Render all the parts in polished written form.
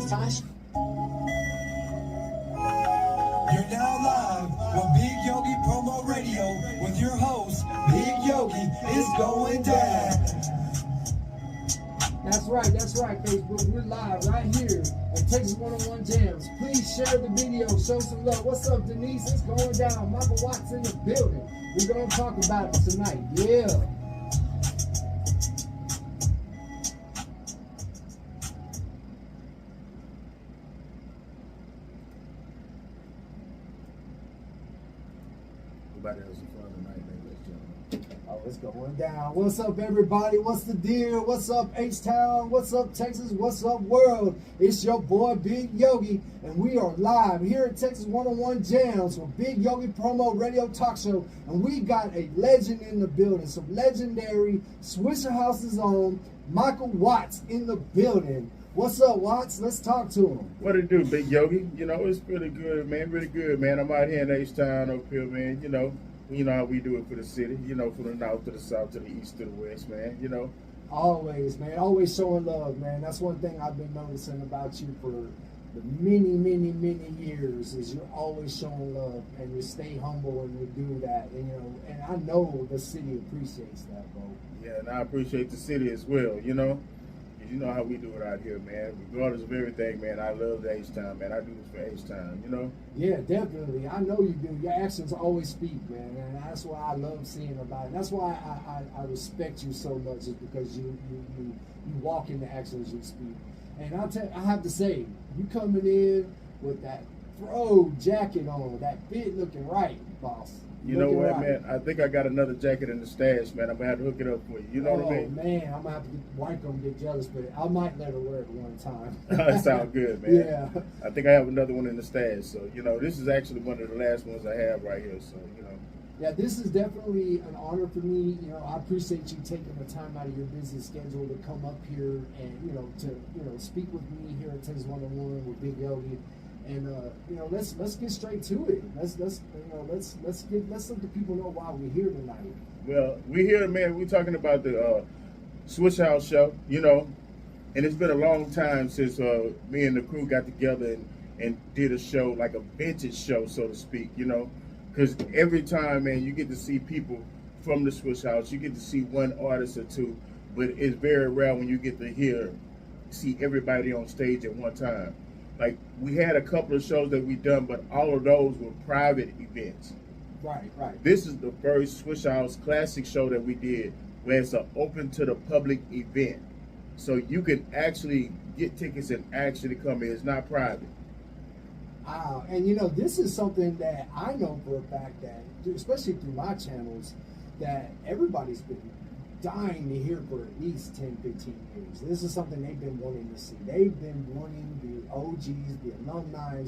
Swish. You're now live on Big Yogi Promo Radio with your host, Big Yogi. It's going down. That's right, Facebook. We're live right here at Texas 101 Jams. Please share the video, show some love. What's up, Denise? It's going down. Michael Watts in the building. We're going to talk about it tonight. Yeah. Oh, it's going down. What's up, everybody? What's the deal? What's up, H-Town? What's up, Texas? What's up, world? It's your boy, Big Yogi, and we are live here at Texas 101 Jams for Big Yogi Promo Radio Talk Show, and we got a legend in the building, some legendary Swishahouse's own Michael Watts in the building. What's up, Watts? Let's talk to him. What it do, Big Yogi? You know, it's really good, man. Really good, man. I'm out here in H-Town up here, man. You know how we do it for the city. You know, from the north to the south to the east to the west, man. You know. Always, man. Always showing love, man. That's one thing I've been noticing about you for the many years is you're always showing love and you stay humble and you do that. And, and I know the city appreciates that, bro. Yeah, and I appreciate the city as well, you know. You know how we do it out here, man. Regardless of everything, man, I love the H-Town, man. I do this for H-Town, you know? Yeah, definitely. I know you do. Your actions always speak, man. And that's why I love seeing about it. That's why I respect you so much, is because you walk in the actions you speak. And I have to say, you coming in with that throw jacket on, that fit looking right, boss. You know what, right, man? I think I got another jacket in the stash, man. I'm going to have to hook it up for you. You know what I mean? Oh, man. I'm going to have to get wife gonna get jealous, but I might let her wear it one time. That sounds good, man. Yeah. I think I have another one in the stash. So, this is actually one of the last ones I have right here. So, Yeah, this is definitely an honor for me. I appreciate you taking the time out of your busy schedule to come up here and, to speak with me here at Texas 101 with Big Yogi. And let's get straight to it. Let's let the people know why we're here tonight. Well, we're here, man. We're talking about the Swishahouse show, and it's been a long time since me and the crew got together and did a show, like a vintage show, so to speak, because every time, man, you get to see people from the Swishahouse. You get to see one artist or two, but it's very rare when you get to see everybody on stage at one time. Like, we had a couple of shows that we done, but all of those were private events. Right. This is the first Swishahouse Classic show that we did where it's an open to the public event. So you can actually get tickets and actually come in. It's not private. And this is something that I know for a fact that, especially through my channels, that everybody's been dying to hear for at least 10, 15 years. This is something they've been wanting to see. They've been wanting the OGs, the alumni,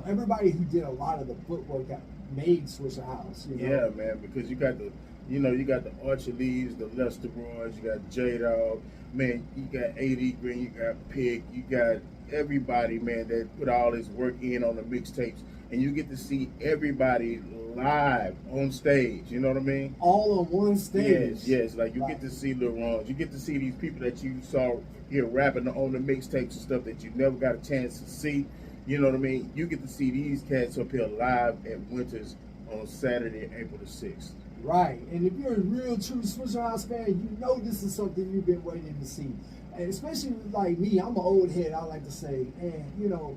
everybody who did a lot of the footwork that made Swishahouse. Yeah, man, because you got the Archie Lees, the Lester Roys, you got J-Dog, man, you got A.D. Green, you got Pig, you got everybody, man, that put all this work in on the mixtapes, and you get to see everybody live on stage, you know what I mean? All on one stage. Yes, like you get to see Lil Ron's, you get to see these people that you saw here rapping on the mixtapes and stuff that you never got a chance to see, you know what I mean? You get to see these cats up here live at Winters on Saturday, April the 6th. Right, and if you're a real true Swishahouse fan, you know this is something you've been waiting to see. And especially like me, I'm an old head, I like to say, and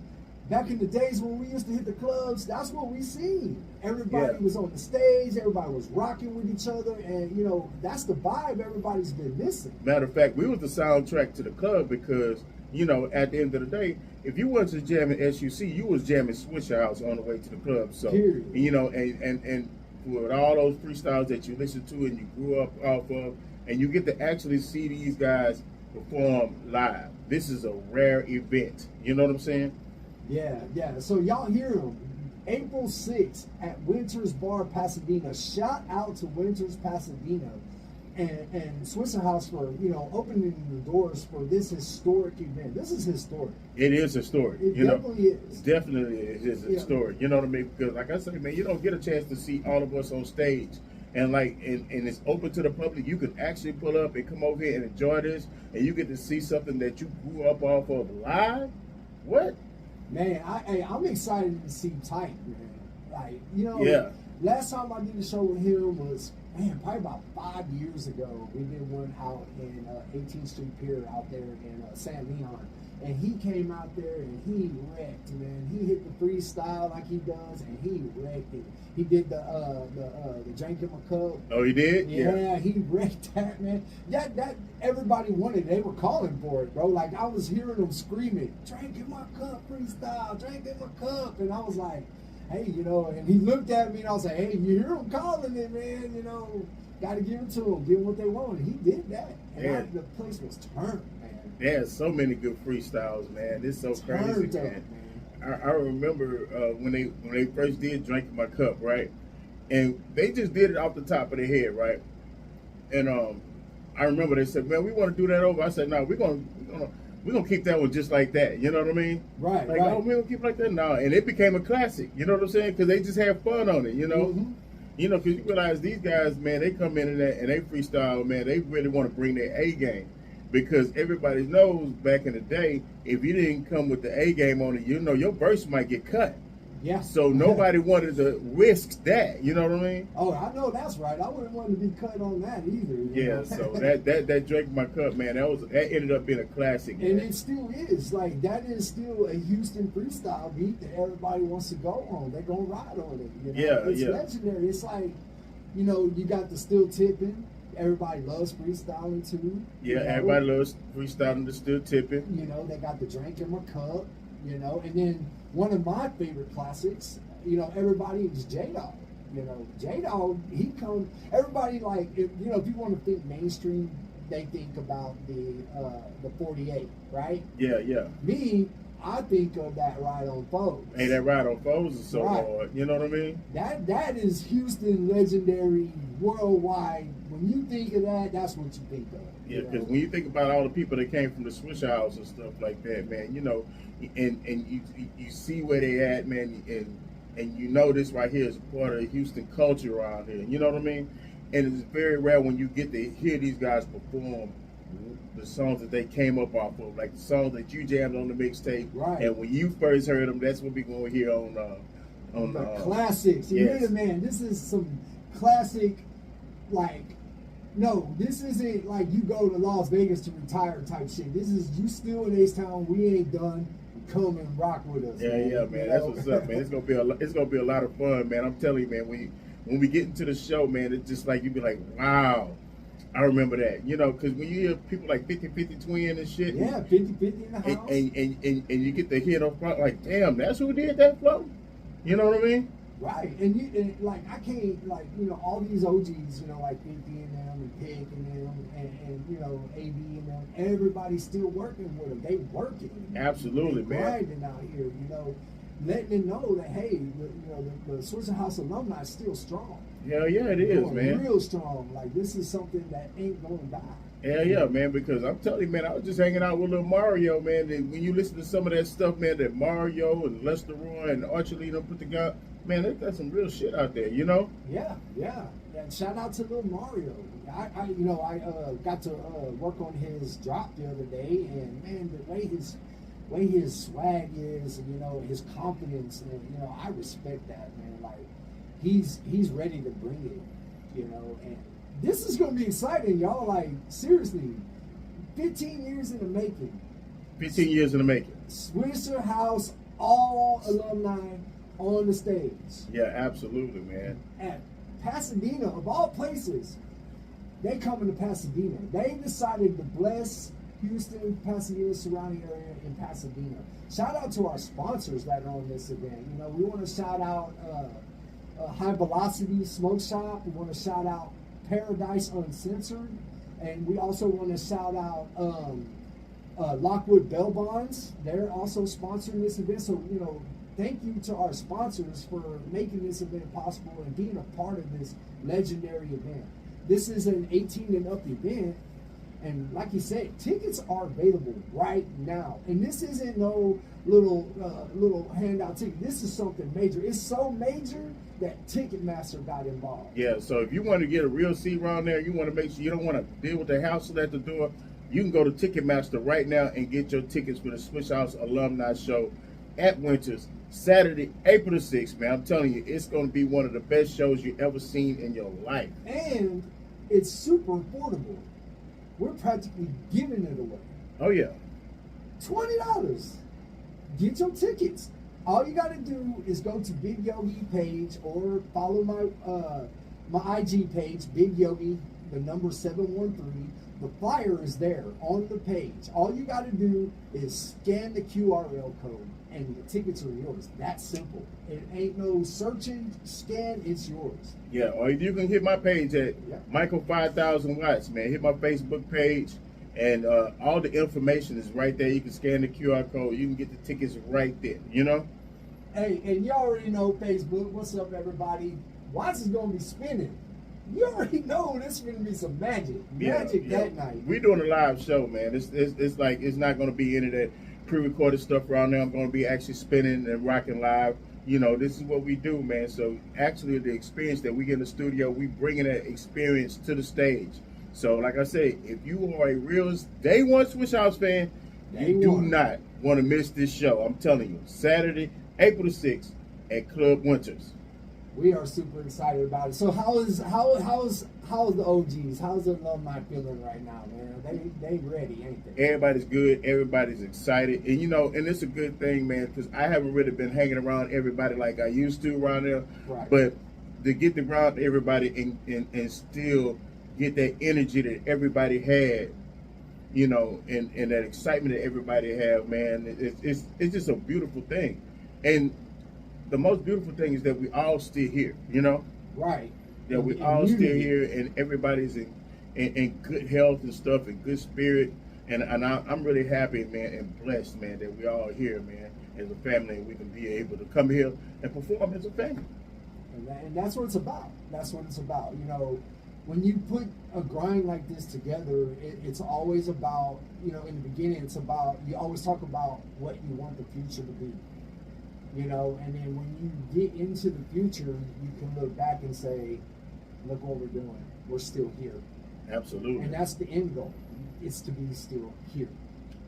back in the days when we used to hit the clubs, that's what we seen. Everybody was on the stage, everybody was rocking with each other, and that's the vibe everybody's been missing. Matter of fact, we was the soundtrack to the club because, at the end of the day, if you wasn't jamming SUC, you was jamming Swishahouse on the way to the club. So, and with all those freestyles that you listened to and you grew up off of, and you get to actually see these guys perform live. This is a rare event. You know what I'm saying? Yeah. So y'all hear them. April 6th at Winters Bar, Pasadena. Shout out to Winters, Pasadena, and Swishahouse for opening the doors for this historic event. This is historic. It is historic. It definitely is. Definitely is historic. You know what I mean? Because like I say, man, you don't get a chance to see all of us on stage and and it's open to the public. You can actually pull up and come over here and enjoy this, and you get to see something that you grew up off of live. What? Man, I'm excited to see Type, man. Like, Yeah. last time I did a show with him was, man, probably about 5 years ago. We did one out in 18th Street Pier out there in San Leon. And he came out there and he wrecked, man. He hit the freestyle like he does, and he wrecked it. He did the drink in my cup. Oh, he did? Yeah, he wrecked that, man. That everybody wanted. They were calling for it, bro. Like, I was hearing them screaming, "Drink in my cup, freestyle, drink in my cup," and I was like, hey, and he looked at me and I was like, hey, you hear him calling it, man, got to give it to him, give them what they want. And he did that. And the place was turned, man. There's so many good freestyles, man. It's so crazy, man. I remember when they first did Drink in My Cup, right? And they just did it off the top of their head, right? And I remember they said, man, we want to do that over. I said, no, we're gonna keep that one just like that. You know what I mean? Right. Like, oh, we're gonna keep it like that. No, and it became a classic. You know what I'm saying? Because they just had fun on it. Mm-hmm. Because you realize these guys, man, they come in and they freestyle, man. They really want to bring their A game, because everybody knows back in the day, if you didn't come with the A game on it, your verse might get cut. Yeah. So nobody wanted to risk that. You know what I mean? Oh, I know that's right. I wouldn't want to be cut on that either. Yeah. So that Drink My Cup, man, that ended up being a classic. And man. it still is. Like, that is still a Houston freestyle beat that everybody wants to go on. They're gonna ride on it. It's legendary. It's like, you got the Still Tipping. Everybody loves freestyling too. Yeah, everybody loves freestyling, the Still Tipping. They got the Drink in My Cup. And then one of my favorite classics, everybody is J-Dog. J-Dog, everybody, like, if you want to think mainstream, they think about the 48, right? Yeah. Me, I think of that Ride on Foes. Hey, that Ride on Foes is so hard. You know what I mean? That is Houston legendary, worldwide. When you think of that, that's what you think of. Yeah, because when you think about all the people that came from the Swishahouse and stuff like that, man, and you see where they at, man, and this right here is part of the Houston culture around here. You know what I mean? And it's very rare when you get to hear these guys perform the songs that they came up off of, like the songs that you jammed on the mixtape. Right. And when you first heard them, that's what we're going to hear on the classics. You hear, man, this is some classic, like, no, this isn't like you go to Las Vegas to retire type shit. This is you still in H-Town. We ain't done. Come and rock with us. Yeah, man. That's what's up, man. It's gonna be a lot of fun, man. I'm telling you, man. When we get into the show, man, it's just like you be like, wow, I remember that. Because when you hear people like 50-50 Twin and shit. Yeah, 50-50 in the house. And you get to hear them front like, damn, that's who did that flow. You know what I mean? Right, and like I can't, like, all these OGs, like 50 and them and Pig and them and AB and them, everybody's still working with them. They working. Absolutely, they man. Grinding out here, letting them know that, hey, the Swishahouse alumni is still strong. Hell yeah, it is, man. Real strong. Like, this is something that ain't gonna die. Hell yeah, man, because I'm telling you, man, I was just hanging out with little Mario, man, and when you listen to some of that stuff, man, that Mario and Lester Roy and Archulino put together, man, they got some real shit out there, Yeah. And shout out to little Mario. I got to work on his drop the other day, and man, the way his swag is, and his confidence, and I respect that, man. Like, he's ready to bring it, and this is gonna be exciting, y'all. Like, seriously, 15 years in the making. 15 years in the making. Swishahouse, all alumni on the stage. Yeah, absolutely, man. At Pasadena, of all places, they coming to Pasadena. They decided to bless Houston, Pasadena, surrounding area in Pasadena. Shout out to our sponsors that are on this event. We want to shout out High Velocity Smoke Shop. We want to shout out Paradise Uncensored, and we also want to shout out Lockwood Bell Bonds. They're also sponsoring this event. So thank you to our sponsors for making this event possible and being a part of this legendary event. This is an 18 and up event, and like you said, tickets are available right now. And this isn't no little handout ticket. This is something major. It's so major that Ticketmaster got involved. Yeah, so if you want to get a real seat around there, you want to make sure you don't want to deal with the hassle at the door, you can go to Ticketmaster right now and get your tickets for the Swishahouse Alumni Show at Winters, Saturday, April the 6th, man. I'm telling you, it's going to be one of the best shows you've ever seen in your life. And it's super affordable. We're practically giving it away. Oh, yeah. $20. Get your tickets. All you got to do is go to Big Yogi page or follow my IG page, Big Yogi, the number 713. The flyer is there on the page. All you got to do is scan the QRL code and the tickets are yours. That's simple. It ain't no searching, scan, it's yours. Yeah, or you can hit my page at Michael 5000 Watts, man. Hit my Facebook page, and all the information is right there. You can scan the QR code. You can get the tickets right there, you know? Hey, and you already know Facebook. What's up, everybody? Watts is going to be spinning. You already know there's going to be some magic. That night. We're doing a live show, man. It's like it's not going to be any of that pre-recorded stuff around there. I'm going to be actually spinning and rocking live. You know, this is what we do, man. So actually the experience that we get in the studio, we bringing that experience to the stage. So like I say, if you are a real day one Swishahouse fan, you do not want to miss this show. I'm telling you, Saturday, April the 6th at Club Winters. We are super excited about it. So how's the OGs? How's the alumni feeling right now, man? They ready, ain't they? Everybody's good. Everybody's excited, and you know, and it's a good thing, man, because I haven't really been hanging around everybody like I used to around there. Right. But to get around everybody and still get that energy that everybody had, you know, and that excitement that everybody have, man, it's just a beautiful thing, and the most beautiful thing is that we all still here, you know? Right. That we all still here and everybody's in good health and stuff and good spirit. And I'm really happy, man, and blessed, man, that we all here, man, as a family, and we can be able to come here and perform as a family. And that's what it's about. That's what it's about. You know, when you put a grind like this together, it's always about, you know, in the beginning, it's about, you always talk about what you want the future to be. You know, and then when you get into the future, you can look back and say, look what we're doing. We're still here. Absolutely. And that's the end goal. It's to be still here.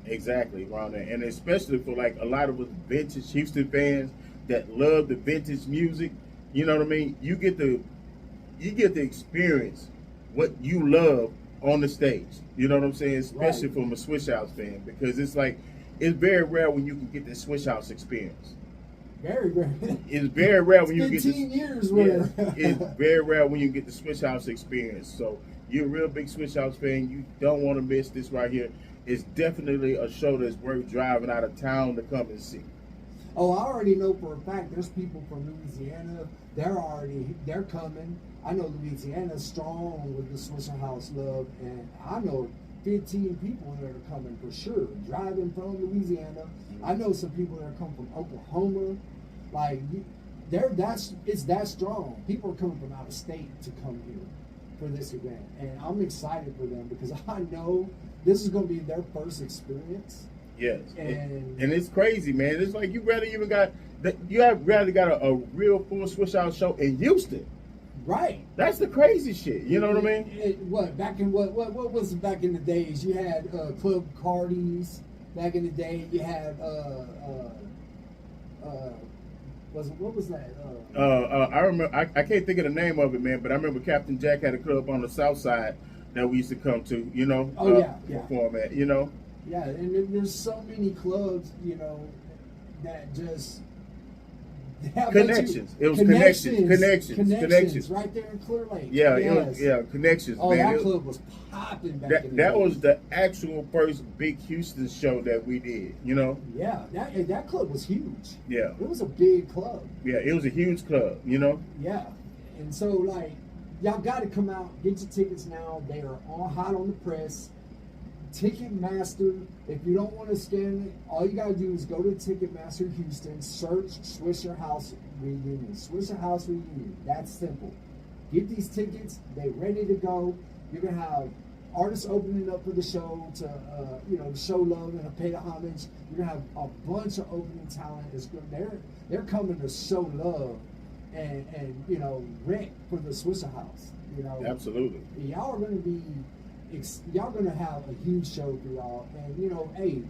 Exactly, Ron. And especially for like a lot of us vintage Houston fans that love the vintage music, you know what I mean? You get to experience what you love on the stage. You know what I'm saying? Especially from a Swishahouse fan, because it's like, it's very rare when you can get the Swishahouse experience. Very rare. It's very rare when you get 15 years yeah, it's very rare when you get the Swishahouse experience. So you're a real big Swishahouse fan. You don't want to miss this right here. It's definitely a show that's worth driving out of town to come and see. Oh, I already know for a fact there's people from Louisiana. They're coming. I know Louisiana's strong with the Swishahouse love, and I know 15 people that are coming for sure, driving from Louisiana. I know some people that are coming from Oklahoma. Like, it's that strong. People are coming from out of state to come here for this event, and I'm excited for them because I know this is going to be their first experience. Yes, and it's crazy, man. It's like you have rather got a real full Swishahouse show in Houston. Right. That's the crazy shit. You know what I mean? What was back in the days? You had Club Cardi's back in the day. You had what was that? I remember. I can't think of the name of it, man. But I remember Captain Jack had a club on the South Side that we used to come to. You know, perform at. You know. Yeah, and there's so many clubs, you know, that just connections. It was connections right there in Clear Lake. Yeah, yes. Connections. Oh, man. that club was popping back in the That day. was the actual first big Houston show that we did. You know. Yeah, that club was huge. Yeah, it was a big club. Yeah, it was a huge club. You know. Yeah, and so like y'all got to come out, get your tickets now. They are all hot on the press. Ticketmaster, if you don't want to scan it, all you got to do is go to Ticketmaster Houston, search Swishahouse Reunion. Swishahouse Reunion. That's simple. Get these tickets. They're ready to go. You're going to have artists opening up for the show to, show love and to pay the homage. You're going to have a bunch of opening talent. They're coming to show love and you know, rent for the Swishahouse. You know, Absolutely. y'all are gonna be, y'all gonna have a huge show for y'all. And you know, hey,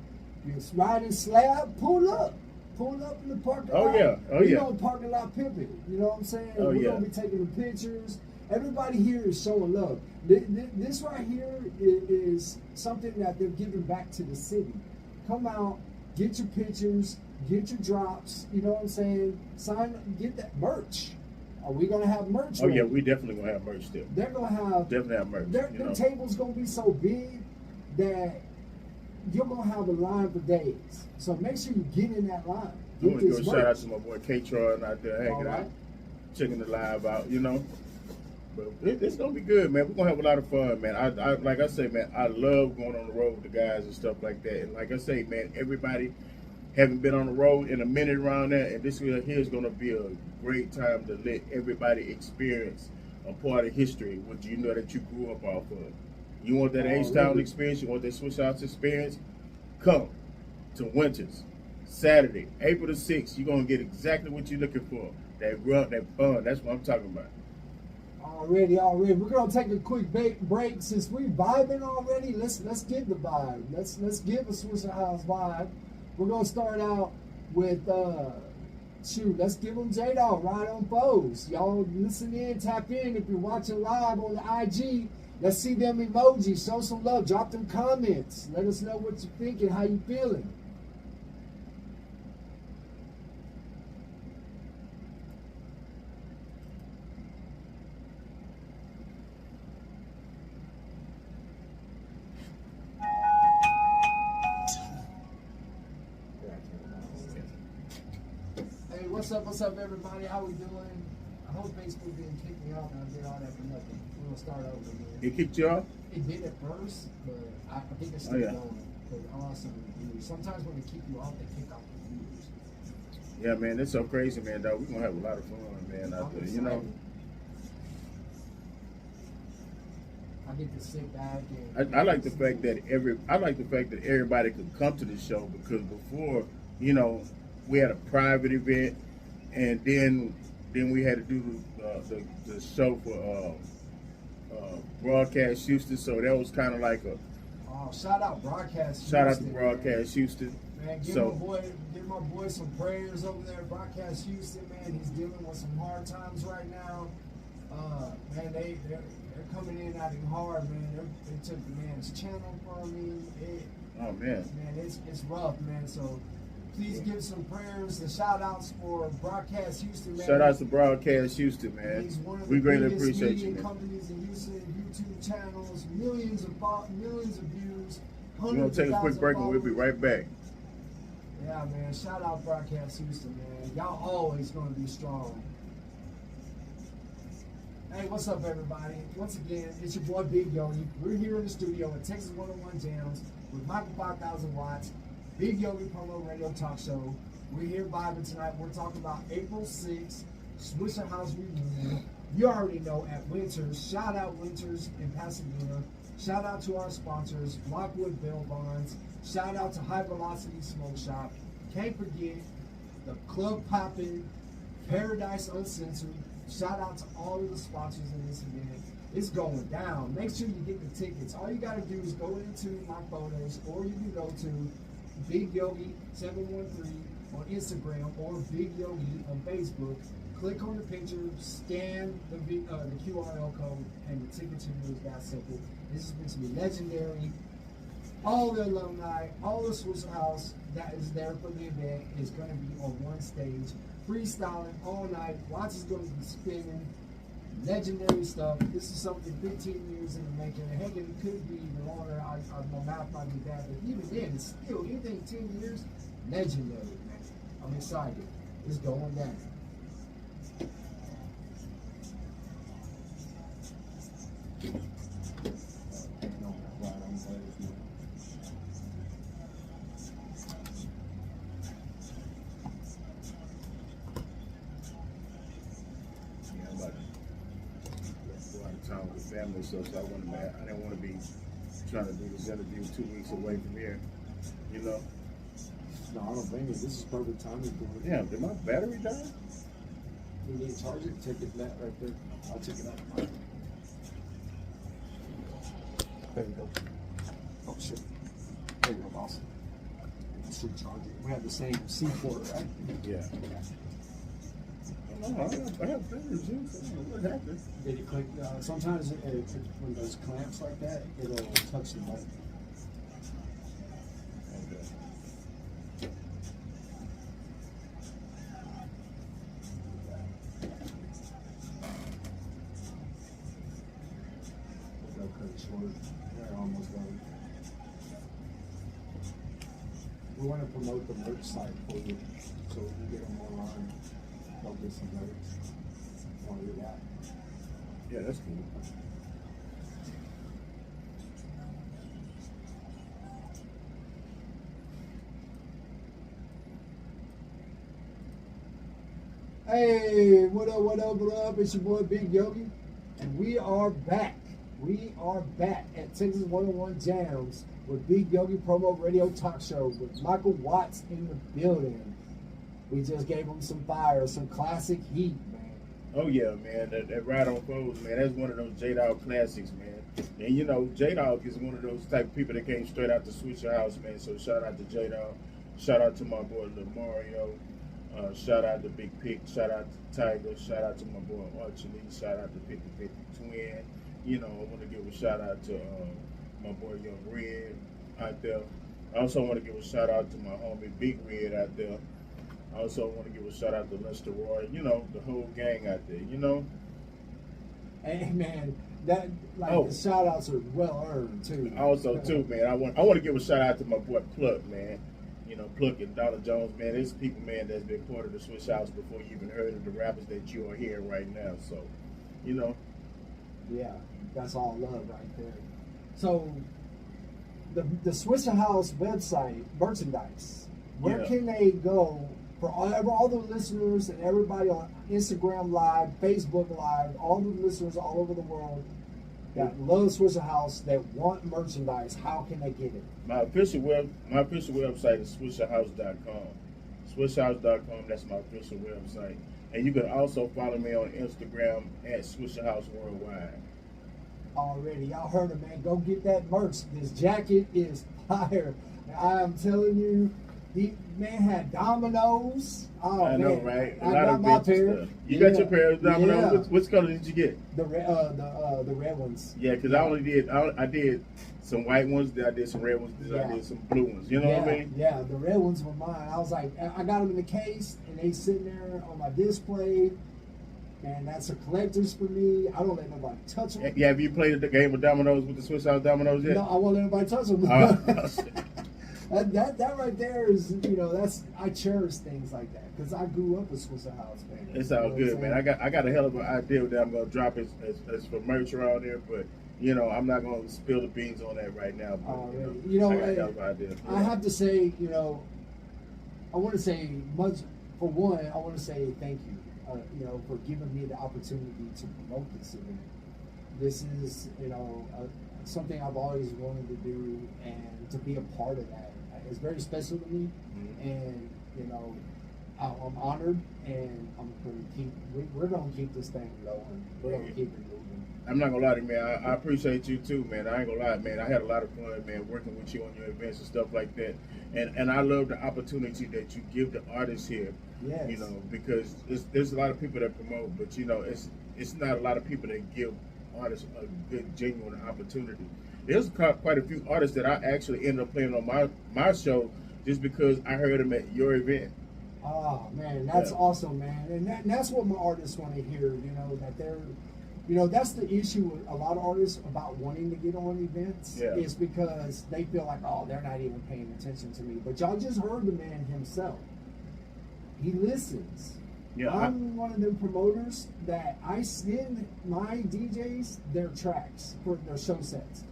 you're riding slab, pull up in the parking lot. We don't parking lot pimping. You know what I'm saying? We're gonna be taking the pictures. Everybody here is showing love. This right here is something that they're giving back to the city. Come out, get your pictures, get your drops. You know what I'm saying? Get that merch. Are we gonna have merch? Oh yeah, we definitely gonna have merch still. They're gonna have merch. Their table's gonna be so big that you're gonna have a line for days. So make sure you get in that line. I want to give a shout out to my boy K-Tron out there hanging out, checking the live out, you know. But it's gonna be good, man. We're gonna have a lot of fun, man. I like I say, man, I love going on the road with the guys and stuff like that. And like I say, man, everybody haven't been on the road in a minute around there, and this here is gonna be a great time to let everybody experience a part of history, which you know that you grew up off of. You want that H-Town experience? You want that Swishahouse experience? Come to Winters, Saturday, April the 6th. You're going to get exactly what you're looking for. That grunt, that fun. That's what I'm talking about. Already. We're going to take a quick break. Since we vibing already, let's get the vibe. Let's give a Swishahouse vibe. We're going to start out with, let's give them J-Dog, Ride on Foes. Y'all listen in, tap in. If you're watching live on the IG, let's see them emojis. Show some love. Drop them comments. Let us know what you're thinking, how you feeling. Hey, what's up, everybody? How we doing? I hope Facebook didn't kick me off and I did all that for nothing. We're going to start over again. It kicked you off? It did at first, but I think it's still going. Because awesome reviews. Sometimes when they kick you off, they kick off the views. Yeah, man, it's so crazy, man, dog. We're going to have a lot of fun, man, out there, you know. I get to sit back and I like the fact that everybody could come to the show, because before, you know, we had a private event, and then we had to do the show for Broadcast Houston, so that was kind of like a shout out Broadcast Houston. Shout out to Broadcast Houston. Man, give my boy some prayers over there at Broadcast Houston, man. He's dealing with some hard times right now. Man, they're coming in at him hard, man. They took the man's channel from him. Oh man. Man, it's rough, man. So please give some prayers and shout outs for Broadcast Houston, man. Shout out to Broadcast Houston, man. He's one of we the greatly biggest appreciate media you, man. companies in Houston, YouTube channels, millions of views. We're gonna take a quick break and we'll be right back. Yeah, man. Shout out Broadcast Houston, man. Y'all always gonna be strong. Hey, what's up, everybody? Once again, it's your boy Big Yogi. We're here in the studio at Texas 101 Jams with Michael 5000 Watts, Big Yogi Promo Radio Talk Show. We're here vibing tonight. We're talking about April 6th, Swishahouse reunion. You already know, at Winters. Shout out Winters in Pasadena. Shout out to our sponsors, Blockwood Bell Bonds. Shout out to High Velocity Smoke Shop. Can't forget the Club Poppin', Paradise Uncensored. Shout out to all of the sponsors in this event. It's going down. Make sure you get the tickets. All you got to do is go into my photos, or you can go to Big Yogi 713 on Instagram or Big Yogi on Facebook. Click on the picture, scan the QR code, and the tickets are yours. That simple. This is going to be legendary. All the alumni, all the Swishahouse that is there for the event is going to be on one stage, freestyling all night. Watts is going to be spinning legendary stuff. This is something 15 years in the making. Heck, it could be even longer. My math might be bad, but even then, it's still anything 10 years, legendary, man. I'm excited. It's going down. Family stuff, so I didn't want to be trying to do this interview 2 weeks away from here, you know. No, I don't blame you. This is perfect timing for it. Damn, did my battery die? you need to charge it, take it that right there. I'll take it out. There you go. Oh shit. There you go, boss. You should charge it. We have the same C port, right? Yeah. I have fingers. I don't know what happened. Did you click? Sometimes when there's clamps like that, it'll touch the button. They'll cut it short. They're almost done. We want to promote the merch site for you, so we can get them online. Go get some merch. Want to do that? Yeah, that's cool. Hey, what up, what up, what up? It's your boy Big Yogi, and we are back. We are back at Texas 101 Jams with Big Yogi Promo Radio Talk Show with Michael Watts in the building. We just gave him some fire, some classic heat, man. Oh yeah, man, that Ride on Foes, man, that's one of those J-Dog classics, man. And you know, J-Dog is one of those type of people that came straight out to Swishahouse, man. So shout out to J-Dog, shout out to my boy Lil Mario, shout out to Big Pick, shout out to Tiger, shout out to my boy Archie Lee, shout out to 50-50 Twin. You know, I want to give a shout out to my boy Young Red out there. I also want to give a shout out to my homie Big Red out there. I also want to give a shout out to Lester Roy, you know, the whole gang out there, you know. Hey man, that the shout outs are well earned too. Also too, man, I want to give a shout out to my boy Pluck, man. You know, Pluck and Donald Jones, man. There's people, man, that's been part of the Swishahouse before you even heard of the rappers that you are hearing right now. So, you know. Yeah, that's all love right there. So the Swishahouse website, merchandise, where can they go? For all the listeners and everybody on Instagram Live, Facebook Live, all the listeners all over the world that love Swishahouse, that want merchandise, how can they get it? My official website is swishahouse.com. Swishahouse.com, that's my official website. And you can also follow me on Instagram at Swishahouse Worldwide. Already, y'all heard it, man. Go get that merch. This jacket is fire. I am telling you, the man had dominoes. Oh, I know, man. right? I got my pair. You got your pair of dominoes. Yeah. Which color did you get? The red ones. Yeah, because I did some white ones, then I did some red ones, then I did some blue ones. You know what I mean? Yeah, the red ones were mine. I was like, I got them in the case, and they sitting there on my display. Man, that's a collector's for me. I don't let nobody touch them. Yeah, have you played the game of dominoes with the Swishahouse dominoes yet? No, I won't let anybody touch them. That right there is, you know, I cherish things like that because I grew up with Swishahouse, man. It's all good, man. I got a hell of an idea that I'm gonna drop as for merch around there, but you know, I'm not gonna spill the beans on that right now. But, you know, I got a hell of an idea. I have to say, you know, I want to say much. For one, I want to say thank you. You know, for giving me the opportunity to promote this event. This is, you know, something I've always wanted to do, and to be a part of that. It's very special to me, and you know, I'm honored, and we're gonna keep this thing going. We're gonna keep it moving. I'm not gonna lie to you, man. I appreciate you too, man. I ain't gonna lie, man. I had a lot of fun, man, working with you on your events and stuff like that. And I love the opportunity that you give the artists here. Yes. You know, because there's a lot of people that promote, but you know, it's not a lot of people that give artists a good, genuine opportunity. There's quite a few artists that I actually ended up playing on my show just because I heard them at your event. Oh man, that's awesome, man, and that's what my artists want to hear. You know, that they're, you know, that's the issue with a lot of artists about wanting to get on events is because they feel like, oh, they're not even paying attention to me. But y'all just heard the man himself. He listens. Yeah, I'm one of them promoters that I send my DJs their tracks for their show sets.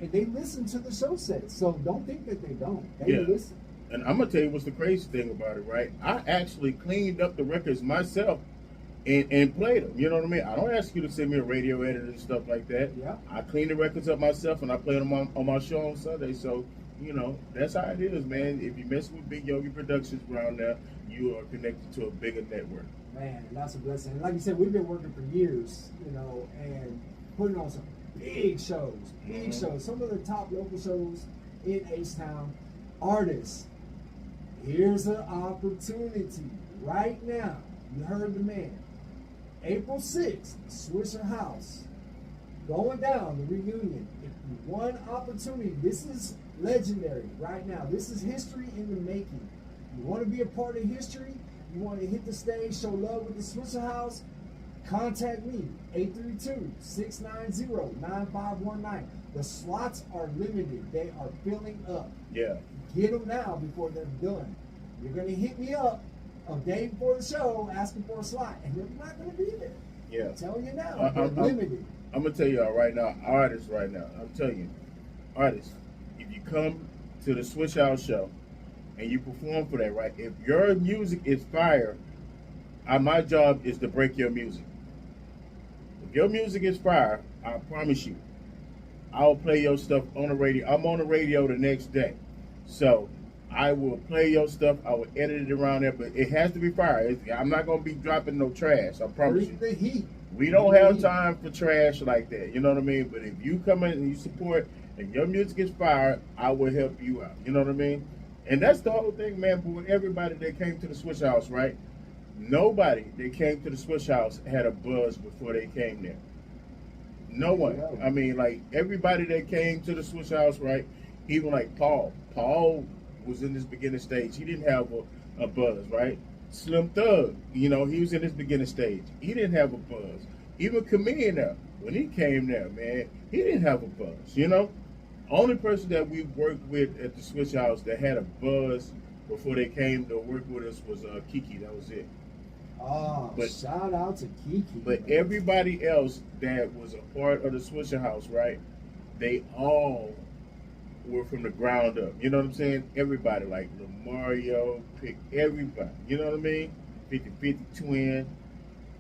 And they listen to the show sets. So don't think that they don't. They listen. And I'm going to tell you what's the crazy thing about it, right? I actually cleaned up the records myself and played them. You know what I mean? I don't ask you to send me a radio edit and stuff like that. Yeah. I clean the records up myself and I play them on my show on Sunday. So, you know, that's how it is, man. If you mess with Big Yogi Productions around there, you are connected to a bigger network. Man, that's a blessing. And like you said, we've been working for years, you know, and putting on some big shows, big shows. Some of the top local shows in H-Town. Artists, here's an opportunity right now. You heard the man. April 6th, Swishahouse. Going down, the reunion. One opportunity. This is legendary right now. This is history in the making. You want to be a part of history? You want to hit the stage, show love with the Swishahouse? Contact me, 832-690-9519. The slots are limited. They are filling up. Yeah. Get them now before they're done. You're going to hit me up a day before the show asking for a slot, and you're not going to be there. Yeah. I'm telling you now, they're limited. I'm going to tell y'all right now, artists right now, I'm telling you, artists, if you come to the Swishahouse show and you perform for that, right, if your music is fire, my job is to break your music. If your music is fire, I promise you, I'll play your stuff on the radio. I'm on the radio the next day. So I will play your stuff. I will edit it around there, but it has to be fire. I'm not going to be dropping no trash. I promise you. The heat. We don't have time for trash like that. You know what I mean? But if you come in and you support and your music is fire, I will help you out. You know what I mean? And that's the whole thing, man. For everybody that came to the Swishahouse, right? Nobody that came to the Swishahouse had a buzz before they came there. No one. I mean, like, everybody that came to the Swishahouse, right? Even like Paul. Paul was in this beginning stage. He didn't have a buzz, right? Slim Thug, you know, he was in his beginning stage. He didn't have a buzz. Even Chameleon there, when he came there, man, he didn't have a buzz, you know? Only person that we worked with at the Swishahouse that had a buzz before they came to work with us was Kiki. That was it. Oh, but, shout out to Kiki. But man, everybody else that was a part of the Swishahouse, right, they all were from the ground up. You know what I'm saying? Everybody, like Mario, pick everybody. You know what I mean? 50-50 Twin.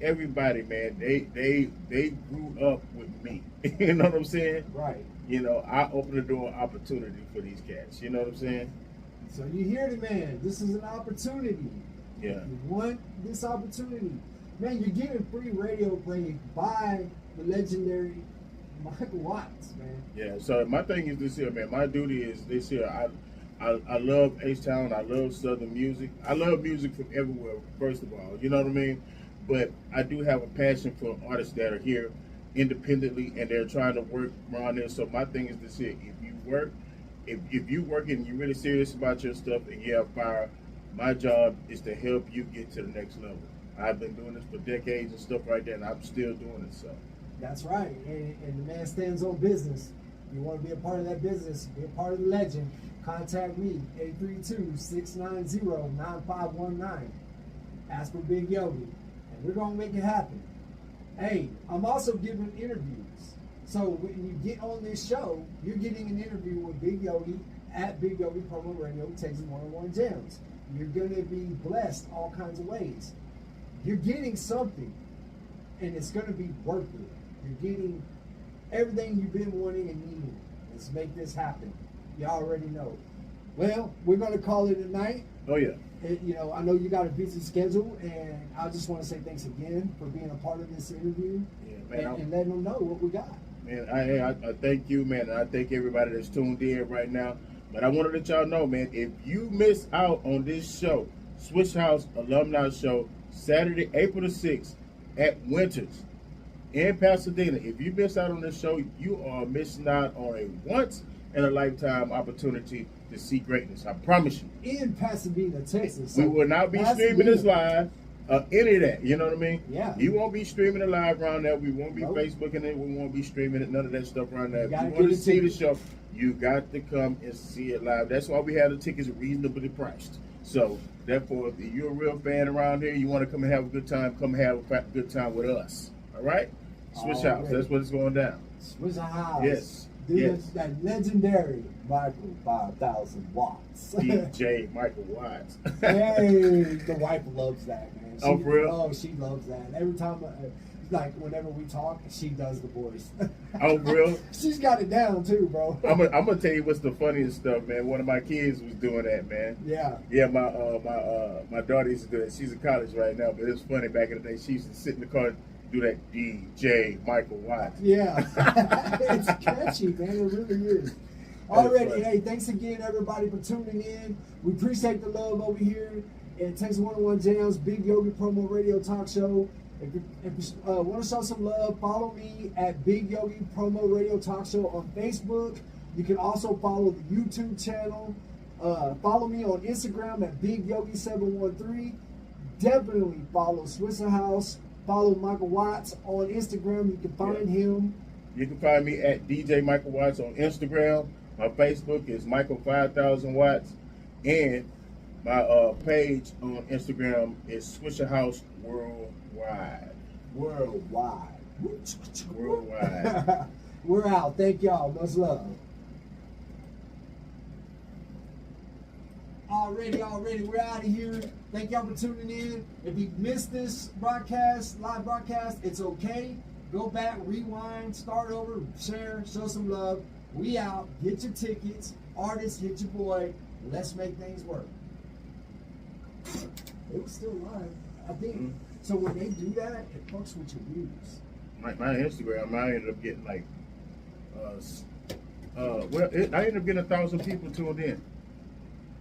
Everybody, man, they grew up with me. You know what I'm saying? Right. You know, I opened the door opportunity for these cats. You know what I'm saying? So you hear it, man. This is an opportunity. Yeah. You want this opportunity. Man, you're getting free radio play by the legendary Michael Watts, man. Yeah, so my thing is this here, man. My duty is this here. I love H-Town. I love Southern music. I love music from everywhere, first of all. You know what I mean? But I do have a passion for artists that are here independently and they're trying to work around there. So my thing is this here. If you work and you're really serious about your stuff and you have fire, my job is to help you get to the next level. I've been doing this for decades and stuff like that, and I'm still doing it, so. That's right, and the man stands on business. You want to be a part of that business, be a part of the legend, contact me, 832-690-9519. Ask for Big Yogi, and we're going to make it happen. Hey, I'm also giving interviews. So when you get on this show, you're getting an interview with Big Yogi at Big Yogi Promo Radio, Texas 101 Jams. You're going to be blessed all kinds of ways. You're getting something, and it's going to be worth it. You're getting everything you've been wanting and needing. Let's make this happen. You already know. Well, we're going to call it a night. Oh, yeah. You know, I know you got a busy schedule, and I just want to say thanks again for being a part of this interview, man, and letting them know what we got. Man, I thank you, man, and I thank everybody that's tuned in right now. But I want to let y'all know, man, if you miss out on this show, Swishahouse Alumni Show, Saturday, April the 6th at Winters in Pasadena. If you miss out on this show, you are missing out on a once-in-a-lifetime opportunity to see greatness. I promise you. In Pasadena, Texas. We will not be streaming this live. Any of that, you know what I mean? Yeah. You won't be streaming it live around there. We won't be Facebooking it. We won't be streaming it. None of that stuff around there. If you want to see the show, you got to come and see it live. That's why we have the tickets reasonably priced. So, therefore, if you're a real fan around here, you want to come and have a good time, come have a good time with us. All right? Swishahouse. That's what it's going down. Swishahouse. Yes. Yes. That legendary Michael 5,000 watts. DJ Michael Watts. Hey, the wife loves that, man. For real? Oh, she loves that. Every time, like whenever we talk, she does the voice. Oh, real? She's got it down too, bro. I'm gonna tell you what's the funniest stuff, man. One of my kids was doing that, man. Yeah. Yeah, my daughter used to do that. She's in college right now, but it was funny back in the day. She used to sit in the car and do that DJ Michael Watts. Yeah. It's catchy, man. It really is. Alrighty, hey, thanks again, everybody, for tuning in. We appreciate the love over here at Texas 101 Jams, Big Yogi Promo Radio Talk Show. If you want to show some love, follow me at Big Yogi Promo Radio Talk Show on Facebook. You can also follow the YouTube channel. Follow me on Instagram at Big Yogi 713. Definitely follow Swishahouse. Follow Michael Watts on Instagram. You can find him. You can find me at DJ Michael Watts on Instagram. My Facebook is Michael 5000 Watts, and my page on Instagram is Swishahouse Worldwide. Worldwide. Worldwide. We're out. Thank y'all. Much love. Already, we're out of here. Thank y'all for tuning in. If you missed this live broadcast, it's okay. Go back, rewind, start over, share, show some love. We out. Get your tickets. Artists, hit your boy. Let's make things work. It was still live, I think. Mm-hmm. So when they do that, it fucks with your views. My Instagram, I ended up getting like, I ended up getting 1,000 people tuned in.